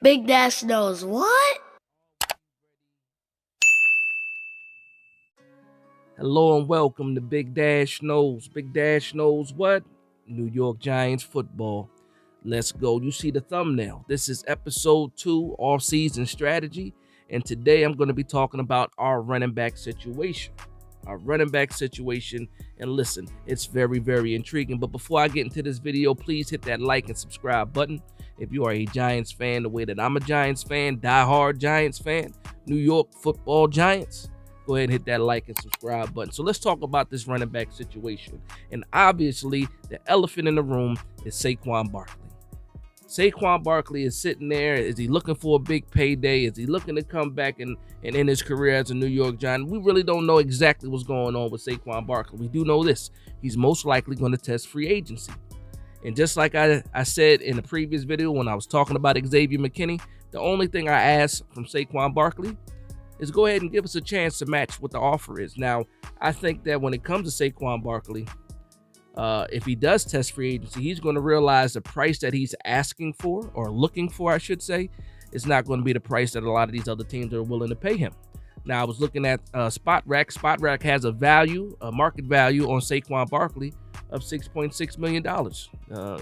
Big Dash knows what? Hello and welcome to Big Dash Knows. Big Dash knows what? New York Giants football. Let's go. You see the thumbnail. This is episode 2, off-season strategy. And today I'm going to be talking about our running back situation. And listen, it's very, very intriguing. But before I get into this video, please hit that like and subscribe button. If you are a Giants fan, the way that I'm a Giants fan, diehard Giants fan, New York football Giants, go ahead and hit that like and subscribe button. So let's talk about this running back situation. And obviously, the elephant in the room is Saquon Barkley. Saquon Barkley is sitting there. Is he looking for a big payday? Is he looking to come back and end his career as a New York Giant? We really don't know exactly what's going on with Saquon Barkley. We do know this. He's most likely going to test free agency. And just like I said in the previous video when I was talking about Xavier McKinney, the only thing I asked from Saquon Barkley is go ahead and give us a chance to match what the offer is. Now, I think that when it comes to Saquon Barkley, if he does test free agency, he's going to realize the price that he's asking for, or looking for, I should say, is not going to be the price that a lot of these other teams are willing to pay him. Now, I was looking at SpotRack. SpotRack has a market value on Saquon Barkley of $6.6 million. I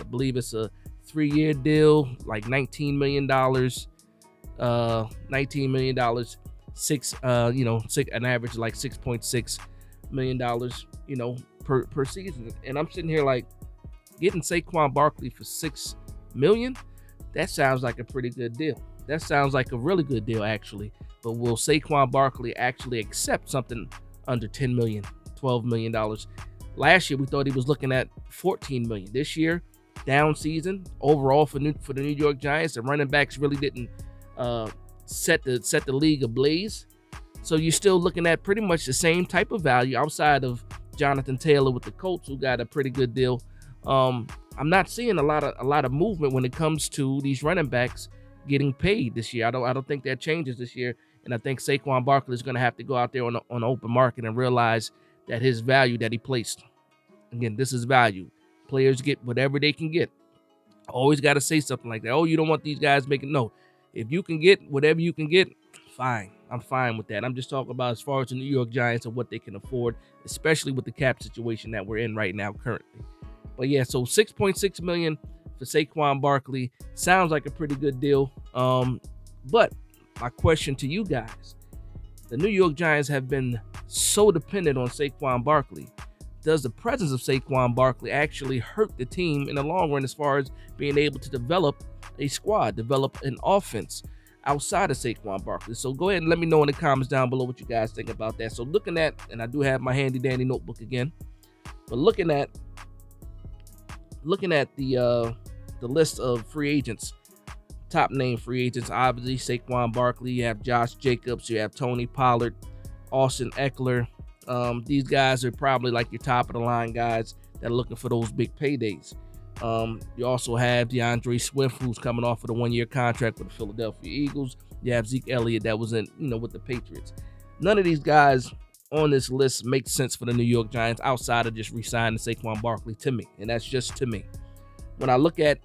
believe it's a 3-year deal, like $19 million. $19 million. An average like $6.6 million, per season. And I'm sitting here like, getting Saquon Barkley for $6 million, that sounds like a pretty good deal. That sounds like a really good deal, actually. But will Saquon Barkley actually accept something under $10 million, $12 million? Last year, we thought he was looking at $14 million. This year, down season overall for the New York Giants. The running backs really didn't set the league ablaze. So you're still looking at pretty much the same type of value outside of Jonathan Taylor with the Colts, who got a pretty good deal. I'm not seeing a lot of movement when it comes to these running backs getting paid this year. I don't think that changes this year. And I think Saquon Barkley is going to have to go out there on the open market and realize that his value that he placed. Again, this is value. Players get whatever they can get. Always got to say something like that. Oh, you don't want these guys making... No. If you can get whatever you can get, fine. I'm fine with that. I'm just talking about as far as the New York Giants and what they can afford, especially with the cap situation that we're in right now currently. But yeah, so $6.6 million for Saquon Barkley sounds like a pretty good deal. But my question to you guys, the New York Giants have been so dependent on Saquon Barkley. Does the presence of Saquon Barkley actually hurt the team in the long run as far as being able to develop a squad, develop an offense outside of Saquon Barkley? So go ahead and let me know in the comments down below what you guys think about that. So looking at, and I do have my handy dandy notebook again, but looking at the list of free agents, top name free agents, obviously Saquon Barkley, you have Josh Jacobs, you have Tony Pollard, Austin Eckler. These guys are probably like your top of the line guys that are looking for those big paydays. You also have DeAndre Swift, who's coming off of the 1-year contract with the Philadelphia Eagles. You have Zeke Elliott that was in, with the Patriots. None of these guys on this list make sense for the New York Giants outside of just re-signing Saquon Barkley to me. And that's just to me. When I look at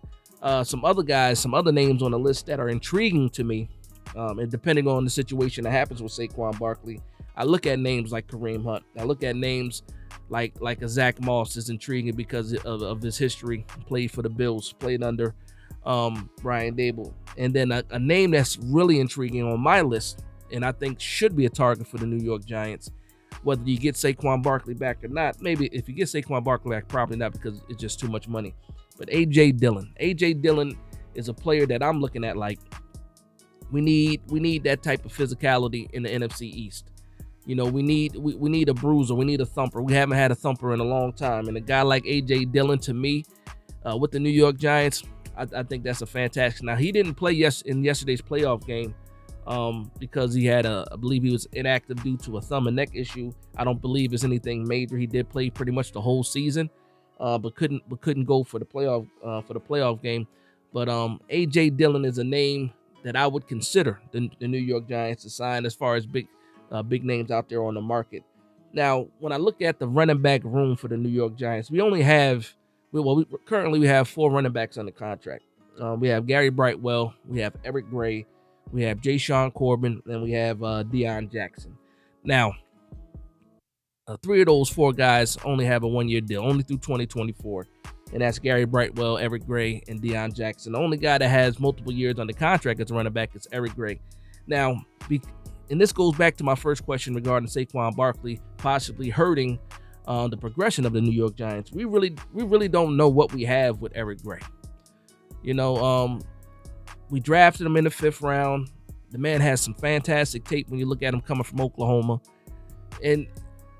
some other guys, some other names on the list that are intriguing to me, and depending on the situation that happens with Saquon Barkley, I look at names like Kareem Hunt. I look at names like a Zach Moss is intriguing because of his history. Played for the Bills, played under Brian Dable. And then a name that's really intriguing on my list, and I think should be a target for the New York Giants, whether you get Saquon Barkley back or not. Maybe if you get Saquon Barkley back, probably not, because it's just too much money. But A.J. Dillon. A.J. Dillon is a player that I'm looking at like, we need that type of physicality in the NFC East. We need a bruiser. We need a thumper. We haven't had a thumper in a long time. And a guy like A.J. Dillon, to me, with the New York Giants, I think that's a fantastic. Now, he didn't play in yesterday's playoff game because he had I believe he was inactive due to a thumb and neck issue. I don't believe it's anything major. He did play pretty much the whole season, but couldn't go for the playoff game. But A.J. Dillon is a name that I would consider the New York Giants to sign as far as big names out there on the market. Now, when I look at the running back room for the New York Giants, we currently have 4 running backs under contract. We have Gary Brightwell, we have Eric Gray, we have Ja'Shawn Corbin, and we have Deion Jackson. Now, 3 of those 4 guys only have a 1-year deal, only through 2024. And that's Gary Brightwell, Eric Gray, and Deion Jackson. The only guy that has multiple years on the contract as a running back is Eric Gray. Now, and this goes back to my first question regarding Saquon Barkley possibly hurting the progression of the New York Giants. We really don't know what we have with Eric Gray. We drafted him in the 5th round. The man has some fantastic tape when you look at him coming from Oklahoma. And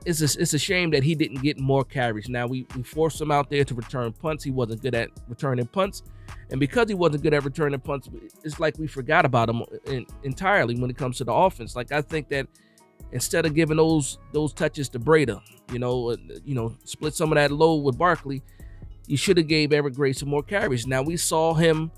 it's a shame that he didn't get more carries. Now, we forced him out there to return punts. He wasn't good at returning punts. And because he wasn't good at returning punts, it's like we forgot about him entirely when it comes to the offense. Like, I think that instead of giving those touches to Breda, split some of that load with Barkley, you should have gave Eric Gray some more carries. Now, we saw him,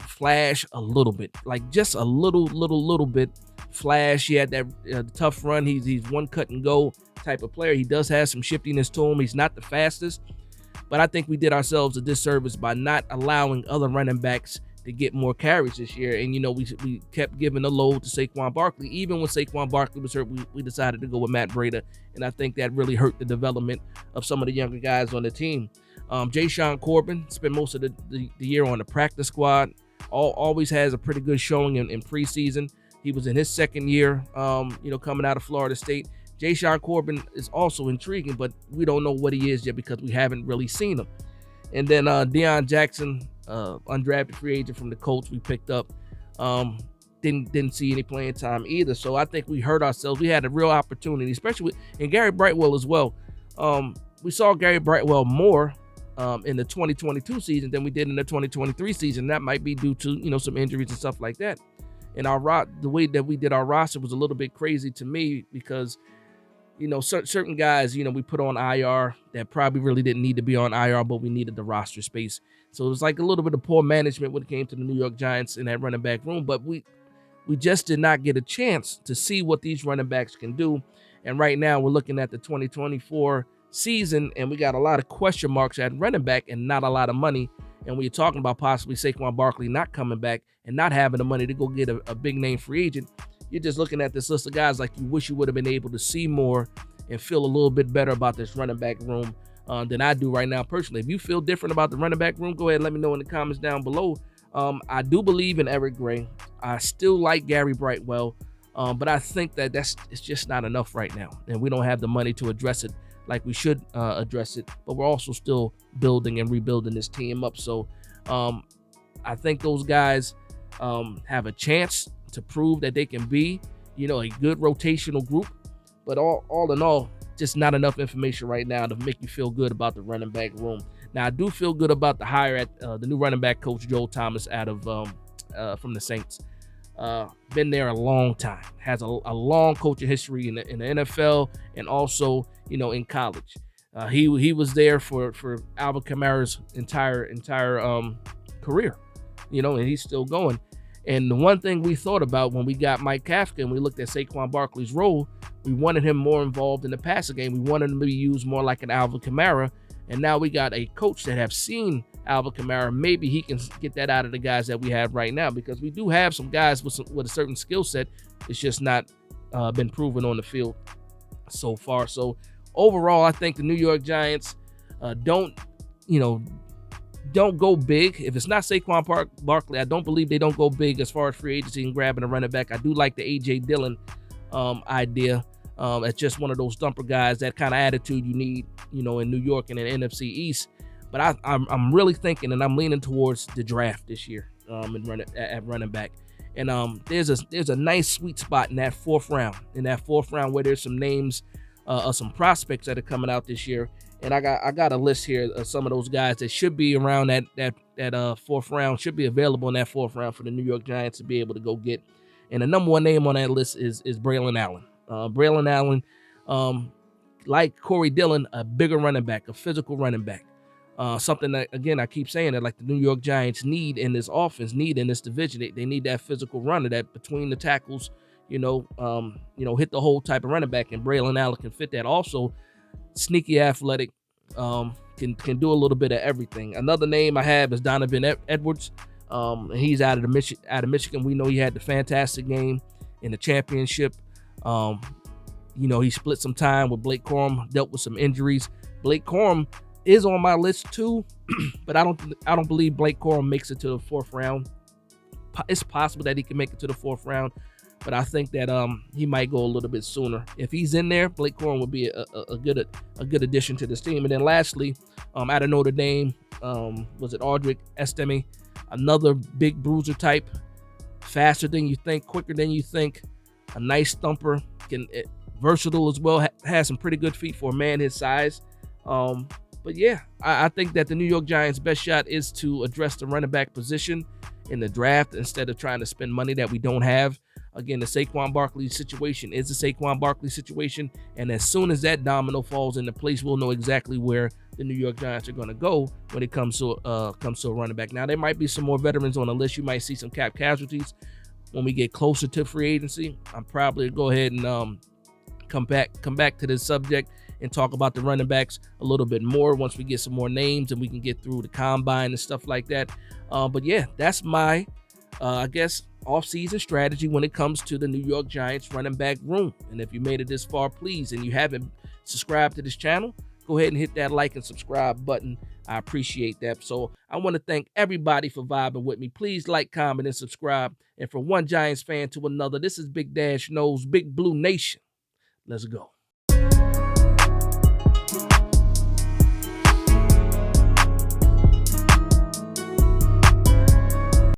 flash a little bit, like just a little bit flash. He had that tough run. He's one cut and go type of player. He does have some shiftiness to him. He's not the fastest, but I think we did ourselves a disservice by not allowing other running backs to get more carries this year. And, we kept giving the load to Saquon Barkley. Even when Saquon Barkley was hurt, we decided to go with Matt Breda. And I think that really hurt the development of some of the younger guys on the team. Ja'Shawn Corbin spent most of the year on the practice squad. Always has a pretty good showing in preseason. He was in his 2nd year, coming out of Florida State. Ja'Shawn Corbin is also intriguing, but we don't know what he is yet because we haven't really seen him. And then Deion Jackson, undrafted free agent from the Colts, we picked up. Didn't see any playing time either. So I think we hurt ourselves. We had a real opportunity, especially and Gary Brightwell as well. We saw Gary Brightwell more in the 2022 season than we did in the 2023 season. That might be due to some injuries and stuff like that. And the way that we did our roster was a little bit crazy to me because certain guys we put on IR that probably really didn't need to be on IR, but we needed the roster space. So it was like a little bit of poor management when it came to the New York Giants in that running back room. But we just did not get a chance to see what these running backs can do. And right now we're looking at the 2024 season, and we got a lot of question marks at running back and not a lot of money. And when you're talking about possibly Saquon Barkley not coming back and not having the money to go get a big name free agent, you're just looking at this list of guys like you wish you would have been able to see more and feel a little bit better about this running back room than I do right now personally. If you feel different about the running back room, go ahead and let me know in the comments down below. I do believe in Eric Gray. I still like Gary Brightwell, but I think that it's just not enough right now, and we don't have the money to address it like we should address it. But we're also still building and rebuilding this team up. So I think those guys have a chance to prove that they can be, a good rotational group. But all in all, just not enough information right now to make you feel good about the running back room. Now, I do feel good about the hire at the new running back coach, Joel Thomas, out of from the Saints. Been there a long time, has a long coaching history in the NFL and also, in college. He was there for Alvin Kamara's entire career, and he's still going. And the one thing we thought about when we got Mike Kafka and we looked at Saquon Barkley's role, we wanted him more involved in the passing game. We wanted him to be used more like an Alvin Kamara. And now we got a coach that have seen Alvin Kamara. Maybe he can get that out of the guys that we have right now, because we do have some guys with a certain skill set. It's just not been proven on the field so far. So overall, I think the New York Giants don't go big. If it's not Saquon Barkley, I don't believe they don't go big as far as free agency and grabbing a running back. I do like the A.J. Dillon idea. It's just one of those thumper guys, that kind of attitude you need, in New York and in the NFC East. But I'm really thinking, and I'm leaning towards the draft this year at running back. And there's a nice sweet spot in that 4th round. In that 4th round where there's some names of some prospects that are coming out this year. And I got a list here of some of those guys that should be around that 4th round, should be available in that 4th round for the New York Giants to be able to go get. And the number 1 name on that list is Braylon Allen. Braylon Allen, like Corey Dillon, a bigger running back, a physical running back. Something that, again, I keep saying that, like, the New York Giants need in this offense, need in this division. They need that physical runner, that between the tackles, hit the whole type of running back. And Braylon Allen can fit that. Also, sneaky athletic, can do a little bit of everything. Another name I have is Donovan Edwards. And he's out of Michigan. We know he had the fantastic game in the championship. He split some time with Blake Corum, dealt with some injuries. Blake Corum is on my list too, but I don't believe Blake Corum makes it to the 4th round. It's possible that he can make it to the 4th round, but I think that he might go a little bit sooner. If he's in there, Blake Corum would be a good addition to this team. And then lastly, out of Notre Dame, was it Audric Estime, another big bruiser type, faster than you think, quicker than you think, a nice thumper, versatile as well, has some pretty good feet for a man his size. But yeah, I think that the New York Giants' best shot is to address the running back position in the draft instead of trying to spend money that we don't have. Again, the Saquon Barkley situation is the Saquon Barkley situation, and as soon as that domino falls into place, we'll know exactly where the New York Giants are going to go when it comes to a running back. Now, there might be some more veterans on the list. You might see some cap casualties when we get closer to free agency. I'm probably go ahead and come back to this subject and talk about the running backs a little bit more once we get some more names and we can get through the combine and stuff like that. But yeah, that's my, I guess, off-season strategy when it comes to the New York Giants running back room. And if you made it this far, please, and you haven't subscribed to this channel, go ahead and hit that like and subscribe button. I appreciate that. So I want to thank everybody for vibing with me. Please like, comment, and subscribe. And from one Giants fan to another, this is Big Dash Knows Big Blue Nation. Let's go.